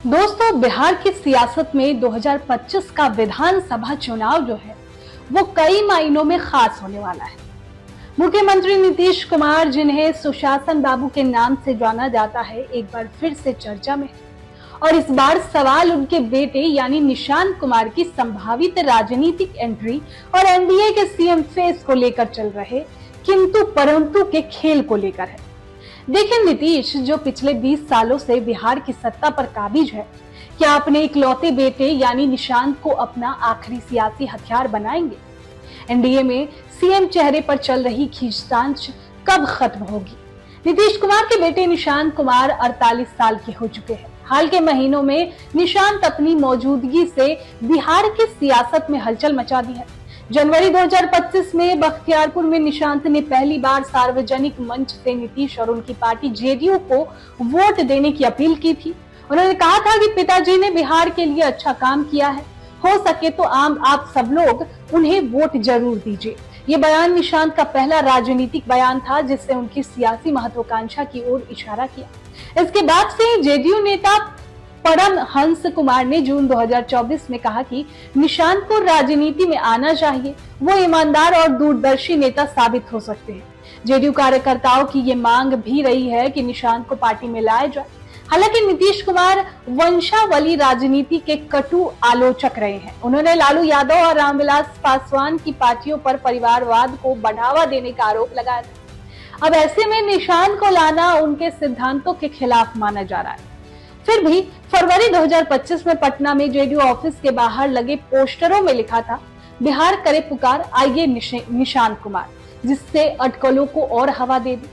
दोस्तों, बिहार की सियासत में 2025 का विधानसभा चुनाव जो है वो कई मायनों में खास होने वाला है। मुख्यमंत्री नीतीश कुमार, जिन्हें सुशासन बाबू के नाम से जाना जाता है, एक बार फिर से चर्चा में है और इस बार सवाल उनके बेटे यानी निशांत कुमार की संभावित राजनीतिक एंट्री और एनडीए के सीएम फेस को लेकर चल रहे किंतु परंतु के खेल को लेकर है। देखिए, नीतीश जो पिछले 20 सालों से बिहार की सत्ता पर काबिज है, क्या अपने इकलौते बेटे यानी निशांत को अपना आखिरी सियासी हथियार बनाएंगे? एनडीए में सीएम चेहरे पर चल रही खींचतान कब खत्म होगी? नीतीश कुमार के बेटे निशांत कुमार 48 साल के हो चुके हैं। हाल के महीनों में निशांत अपनी मौजूदगी से बिहार की सियासत में हलचल मचा दी है। जनवरी 2025 में बख्तियारपुर में निशांत ने पहली बार सार्वजनिक मंच से नीतीश और उनकी पार्टी जेडीयू को वोट देने की अपील की थी। उन्होंने कहा था कि पिताजी ने बिहार के लिए अच्छा काम किया है, हो सके तो आप सब लोग उन्हें वोट जरूर दीजिए। ये बयान निशांत का पहला राजनीतिक बयान था जिससे उनकी सियासी महत्वाकांक्षा की ओर इशारा किया। इसके बाद से जेडीयू नेता परमहंस कुमार ने जून 2024 में कहा कि निशांत को राजनीति में आना चाहिए, वो ईमानदार और दूरदर्शी नेता साबित हो सकते हैं। जेडीयू कार्यकर्ताओं की ये मांग भी रही है कि निशांत को पार्टी में लाया जाए। हालांकि नीतीश कुमार वंशावली राजनीति के कटु आलोचक रहे हैं। उन्होंने लालू यादव और रामविलास पासवान की पार्टियों पर परिवारवाद को बढ़ावा देने का आरोप लगाया था। अब ऐसे में निशांत को लाना उनके सिद्धांतों के खिलाफ माना जा रहा है। फिर भी फरवरी 2025 में पटना में जेडीयू ऑफिस के बाहर लगे पोस्टरों में लिखा था, बिहार करे पुकार, आइए निशांत कुमार, जिससे अटकलों को और हवा दे दी।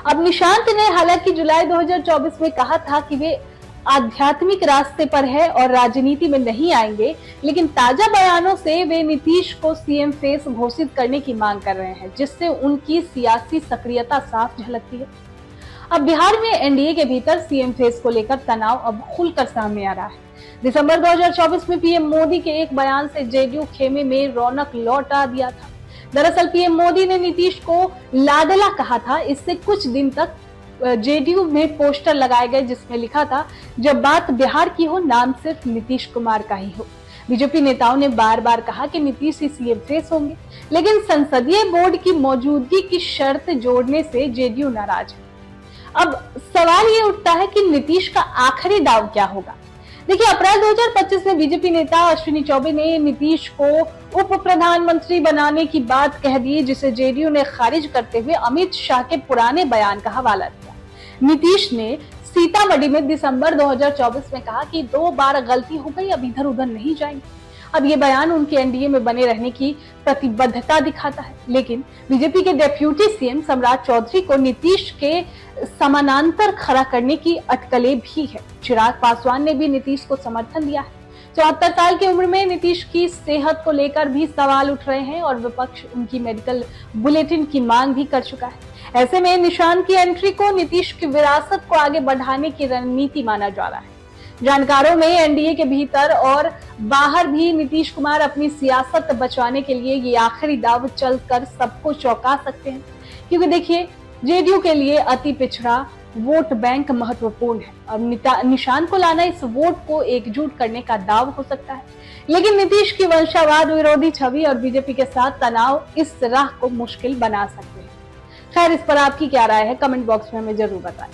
अब निशांत ने हालांकि जुलाई 2024 में कहा था कि वे आध्यात्मिक रास्ते पर है और राजनीति में नहीं आएंगे, लेकिन ताजा बयानों से वे नीतीश को सीएम फेस घोषित करने की मांग कर रहे हैं, जिससे उनकी सियासी सक्रियता साफ झलकती है। अब बिहार में एनडीए के भीतर सीएम फेस को लेकर तनाव अब खुलकर सामने आ रहा है। दिसंबर 2024 में पीएम मोदी के एक बयान से जेडीयू खेमे में रौनक लौटा दिया था। दरअसल पीएम मोदी ने नीतीश को लाडला कहा था। इससे कुछ दिन तक जेडीयू में पोस्टर लगाए गए जिसमें लिखा था, जब बात बिहार की हो, नाम सिर्फ नीतीश कुमार का ही हो। बीजेपी नेताओं ने बार बार कहा कि नीतीश ही सीएम फेस होंगे, लेकिन संसदीय बोर्ड की मौजूदगी की शर्त जोड़ने से जेडीयू नाराज है। अब सवाल ये उठता है कि नीतीश का आखिरी दाव क्या होगा? देखिए, अप्रैल 2025 में बीजेपी नेता अश्विनी चौबे ने नीतीश को उप प्रधानमंत्री बनाने की बात कह दी, जिसे जेडीयू ने खारिज करते हुए अमित शाह के पुराने बयान का हवाला दिया। नीतीश ने सीतामढ़ी में दिसंबर 2024 में कहा कि 2 बार गलती हो गई, अब इधर उधर नहीं जाएंगे। अब ये बयान उनके एनडीए में बने रहने की प्रतिबद्धता दिखाता है, लेकिन बीजेपी के डेप्यूटी सीएम सम्राट चौधरी को नीतीश के समानांतर खड़ा करने की अटकलें भी है। चिराग पासवान ने भी नीतीश को समर्थन दिया है। 74 साल की उम्र में नीतीश की सेहत को लेकर भी सवाल उठ रहे हैं और विपक्ष उनकी मेडिकल बुलेटिन की मांग भी कर चुका है। ऐसे में निशांत की एंट्री को नीतीश की विरासत को आगे बढ़ाने की रणनीति माना जा रहा है। जानकारों में एनडीए के भीतर और बाहर भी नीतीश कुमार अपनी सियासत बचाने के लिए ये आखिरी दाव चलकर सबको चौंका सकते हैं, क्योंकि देखिए, जेडीयू के लिए अति पिछड़ा वोट बैंक महत्वपूर्ण है। अब निशांत को लाना इस वोट को एकजुट करने का दाव हो सकता है, लेकिन नीतीश की वंशवाद विरोधी छवि और बीजेपी के साथ तनाव इस राह को मुश्किल बना सकते हैं। खैर, इस पर आपकी क्या राय है? कमेंट बॉक्स में हमें जरूर बताएं।